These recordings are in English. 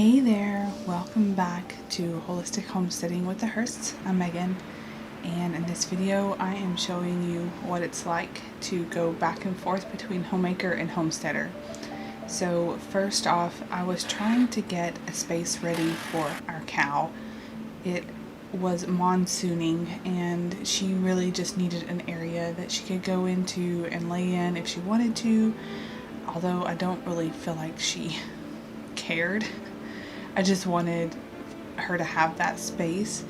Hey there, welcome back to Holistic Homesteading with the Hursts. I'm Megan, and in this video I am showing you what it's like to go back and forth between Homemaker and Homesteader. So first off, I was trying to get a space ready for our cow. It was monsooning and she really just needed an area that she could go into and lay in if she wanted to, although I don't really feel like she cared. I just wanted her to have that space,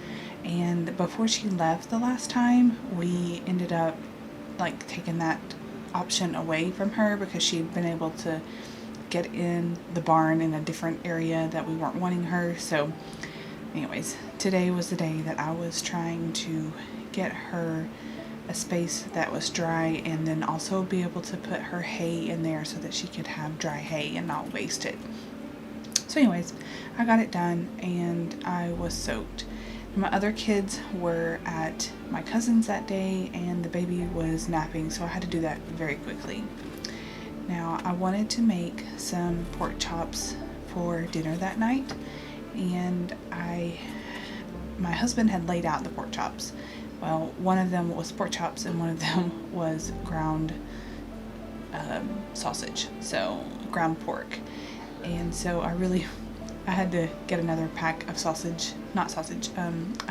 and before she left the last time, we ended up taking that option away from her because she'd been able to get in the barn in a different area that we weren't wanting her. So anyways, today was the day that I was trying to get her a space that was dry and then also be able to put her hay in there so that she could have dry hay and not waste it. So anyways, I got it done and I was soaked. My other kids were at my cousin's that day and the baby was napping, so I had to do that very quickly. Now, I wanted to make some pork chops for dinner that night, and my husband had laid out the pork chops. Well, one of them was pork chops and one of them was ground sausage, so ground pork. And so I had to get another pack of I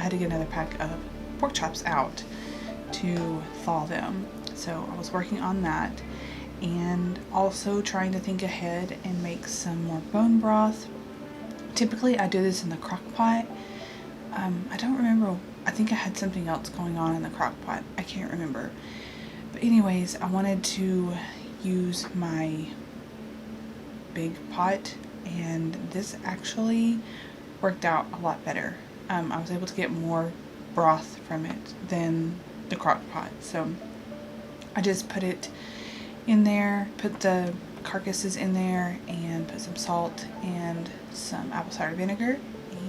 had to get another pack of pork chops out to thaw them. So I was working on that and also trying to think ahead and make some more bone broth. Typically I do this in the crock pot. I don't remember, I think I had something else going on in the crock pot. I can't remember. But anyways, I wanted to use my big pot, and this actually worked out a lot better. I was able to get more broth from it than the crock pot, so I just put it in there, put the carcasses in there, and put some salt and some apple cider vinegar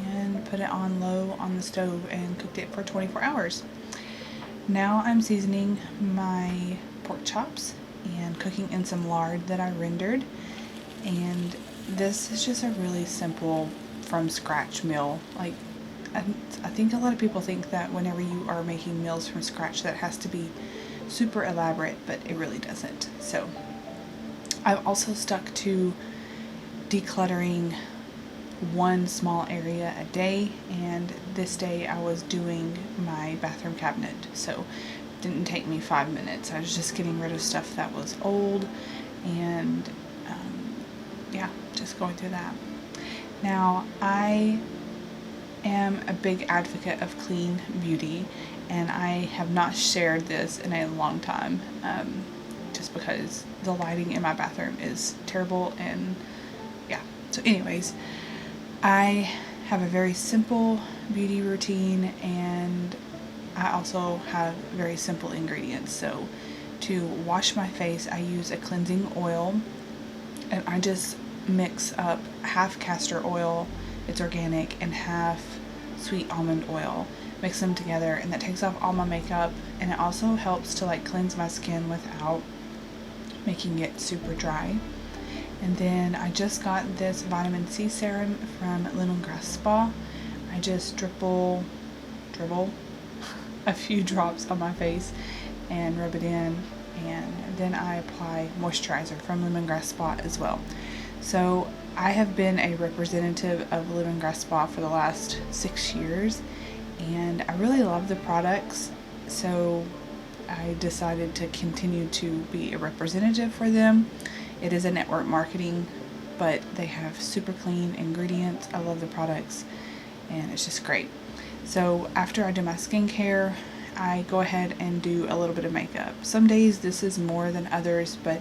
and put it on low on the stove and cooked it for 24 hours. Now I'm seasoning my pork chops and cooking in some lard that I rendered. And this is just a really simple from scratch meal. I think a lot of people think that whenever you are making meals from scratch that has to be super elaborate, but it really doesn't. So I've also stuck to decluttering one small area a day, and this day I was doing my bathroom cabinet, so it didn't take me 5 minutes. I was just getting rid of stuff that was old and just going through that. Now, I am a big advocate of clean beauty, and I have not shared this in a long time, just because the lighting in my bathroom is terrible. And so anyways, I have a very simple beauty routine, and I also have very simple ingredients. So to wash my face, I use a cleansing oil, and I just mix up half castor oil, it's organic, and half sweet almond oil. Mix them together, and that takes off all my makeup, and it also helps to cleanse my skin without making it super dry. And then I just got this vitamin C serum from Lemongrass Spa. I just dribble a few drops on my face and rub it in, and then I apply moisturizer from Lemongrass Spa as well. So I have been a representative of Lemongrass Spa for the last 6 years, and I really love the products, so I decided to continue to be a representative for them. It is a network marketing, but they have super clean ingredients. I love the products, and it's just great. So after I do my skincare, I go ahead and do a little bit of makeup. Some days this is more than others, but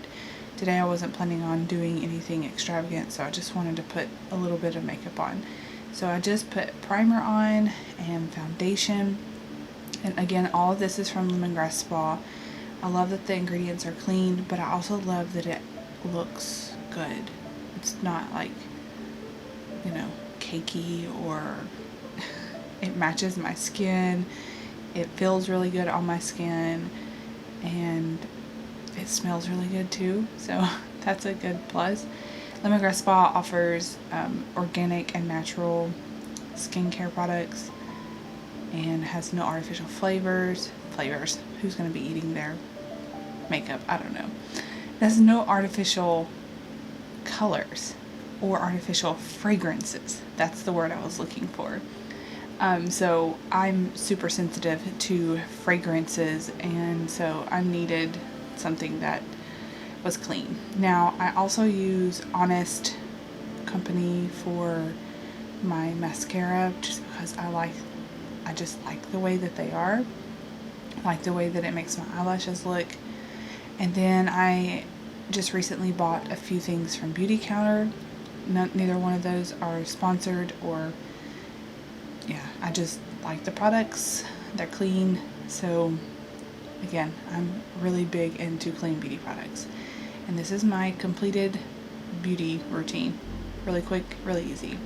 today I wasn't planning on doing anything extravagant, so I just wanted to put a little bit of makeup on. So I just put primer on and foundation, and again, all of this is from Lemongrass Spa. I love that the ingredients are clean, but I also love that it looks good. It's not cakey, or it matches my skin. It feels really good on my skin, and it smells really good too, so that's a good plus. Lemongrass Spa offers organic and natural skincare products and has no artificial flavors. Who's going to be eating their makeup? I don't know. It has no artificial colors or artificial fragrances. That's the word I was looking for. So I'm super sensitive to fragrances, and so I needed something that was clean. Now, I also use Honest Company for my mascara just because I just like the way that they are. I like the way that it makes my eyelashes look. And then I just recently bought a few things from Beauty Counter. Neither one of those are sponsored or, yeah, I just like the products. They're clean. So again, I'm really big into clean beauty products. And this is my completed beauty routine. Really quick, really easy.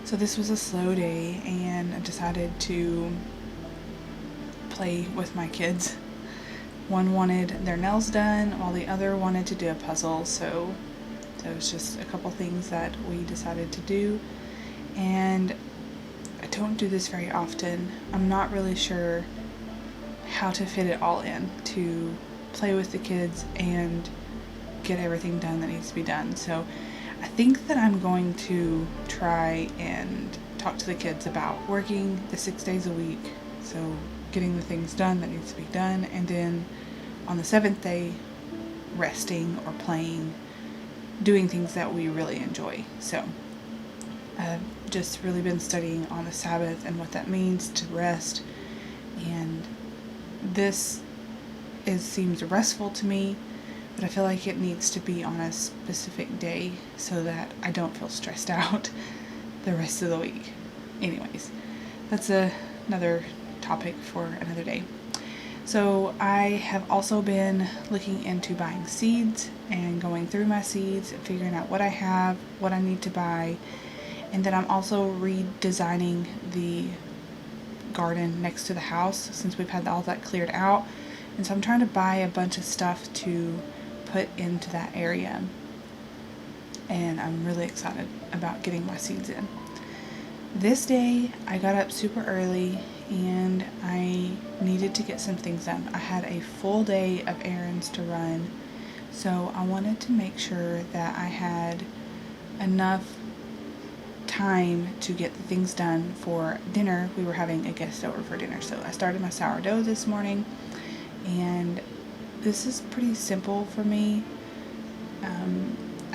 So this was a slow day, and I decided to play with my kids. One wanted their nails done while the other wanted to do a puzzle, so there was just a couple things that we decided to do. And I don't do this very often. I'm not really sure how to fit it all in to play with the kids and get everything done that needs to be done. So I think that I'm going to try and talk to the kids about working the 6 days a week, so getting the things done that needs to be done, and then on the 7th day resting or playing, doing things that we really enjoy. So I've just really been studying on the Sabbath and what that means to rest, and this seems restful to me, but I feel like it needs to be on a specific day so that I don't feel stressed out the rest of the week. Anyways, that's another topic for another day. So I have also been looking into buying seeds and going through my seeds and figuring out what I have, what I need to buy, and then I'm also redesigning the garden next to the house since we've had all that cleared out. And so I'm trying to buy a bunch of stuff to put into that area, and I'm really excited about getting my seeds in. This day I got up super early and I needed to get some things done. I had a full day of errands to run, so I wanted to make sure that I had enough time to get the things done for dinner. We were having a guest over for dinner, so I started my sourdough this morning, and this is pretty simple for me.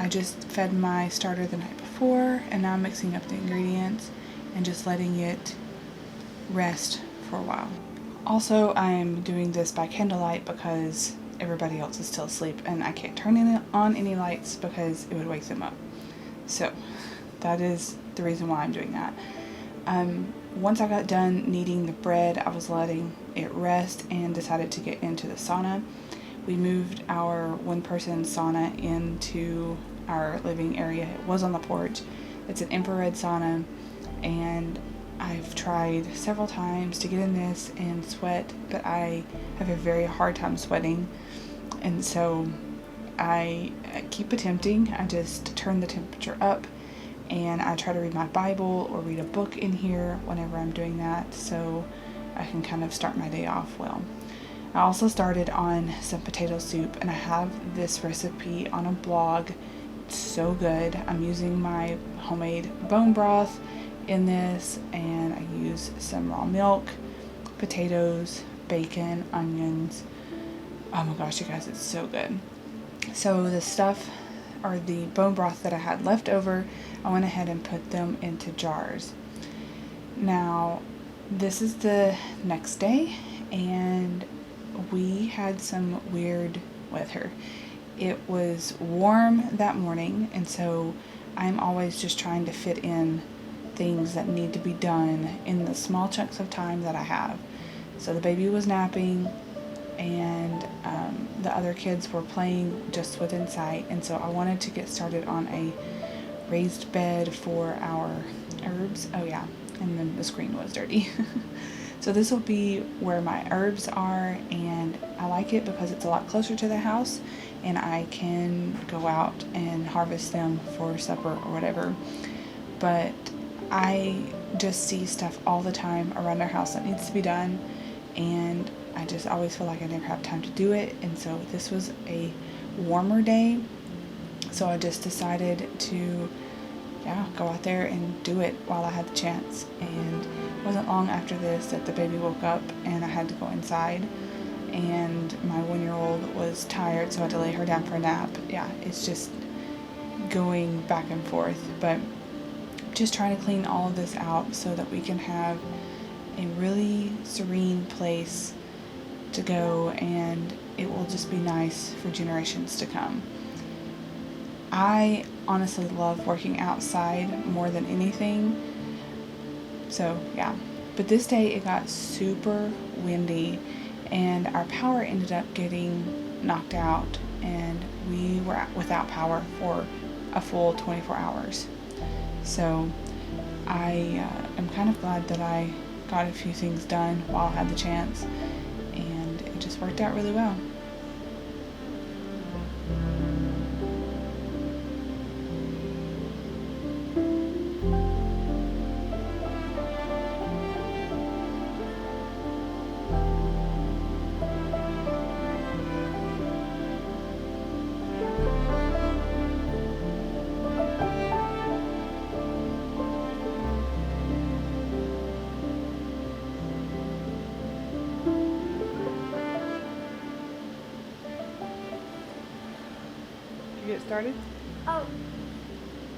I just fed my starter the night before, and now I'm mixing up the ingredients and just letting it rest for a while. Also, I'm doing this by candlelight because everybody else is still asleep and I can't turn on any lights because it would wake them up. So that is the reason why I'm doing that. Once I got done kneading the bread, I was letting it rest and decided to get into the sauna. We moved our one-person sauna into our living area. It was on the porch. It's an infrared sauna, and I've tried several times to get in this and sweat, but I have a very hard time sweating, and so I keep attempting. I just turn the temperature up, and I try to read my Bible or read a book in here whenever I'm doing that, so I can kind of start my day off well. I also started on some potato soup, and I have this recipe on a blog. It's so good. I'm using my homemade bone broth in this, and I use some raw milk, potatoes, bacon, onions. Oh my gosh, you guys, it's so good. So the stuff, or the bone broth that I had left over, I went ahead and put them into jars. Now, this is the next day, and we had some weird weather. It was warm that morning, and so I'm always just trying to fit in things that need to be done in the small chunks of time that I have. So the baby was napping, and the other kids were playing just within sight, and so I wanted to get started on a raised bed for our herbs. Oh yeah, and then the screen was dirty. So this will be where my herbs are, and I like it because it's a lot closer to the house and I can go out and harvest them for supper or whatever. But I just see stuff all the time around our house that needs to be done, and I just always feel like I never have time to do it. And so this was a warmer day, so I just decided to go out there and do it while I had the chance. And it wasn't long after this that the baby woke up and I had to go inside, and my 1-year-old was tired, so I had to lay her down for a nap. Yeah, it's just going back and forth, but just trying to clean all of this out so that we can have a really serene place to go, and it will just be nice for generations to come. I honestly love working outside more than anything. So yeah, but this day it got super windy and our power ended up getting knocked out, and we were without power for a full 24 hours. So I am kind of glad that I got a few things done while I had the chance, and it just worked out really well. Get started?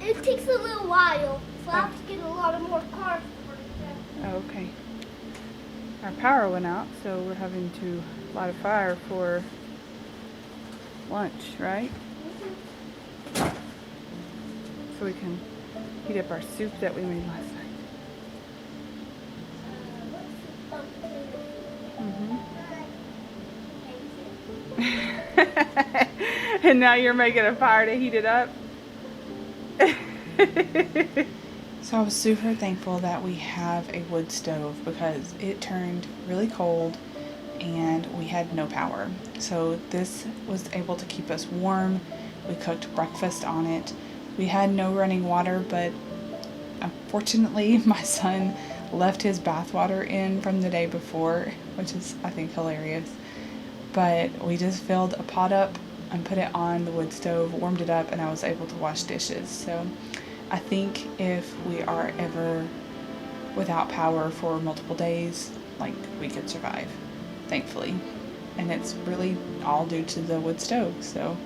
It takes a little while, so I have to get a lot of more cars for it. Oh, okay. Our power went out, so we're having to light a fire for lunch, right? Mm-hmm. So we can heat up our soup that we made last night. And now you're making a fire to heat it up? So I was super thankful that we have a wood stove because it turned really cold and we had no power. So this was able to keep us warm. We cooked breakfast on it. We had no running water, but unfortunately my son left his bath water in from the day before, which is, I think, hilarious. But we just filled a pot up and put it on the wood stove, warmed it up, and I was able to wash dishes. So I think if we are ever without power for multiple days, like, we could survive, thankfully. And it's really all due to the wood stove. So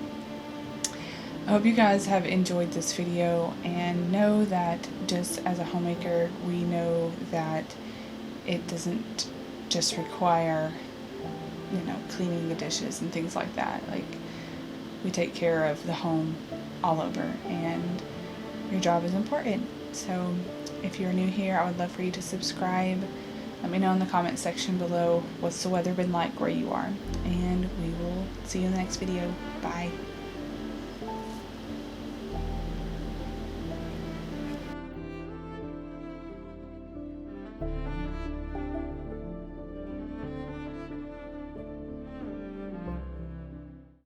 I hope you guys have enjoyed this video, and know that just as a homemaker, we know that it doesn't just require, cleaning the dishes and things like that. Like, we take care of the home all over, and your job is important. So if you're new here, I would love for you to subscribe. Let me know in the comment section below what's the weather been like where you are, and we will see you in the next video. Bye.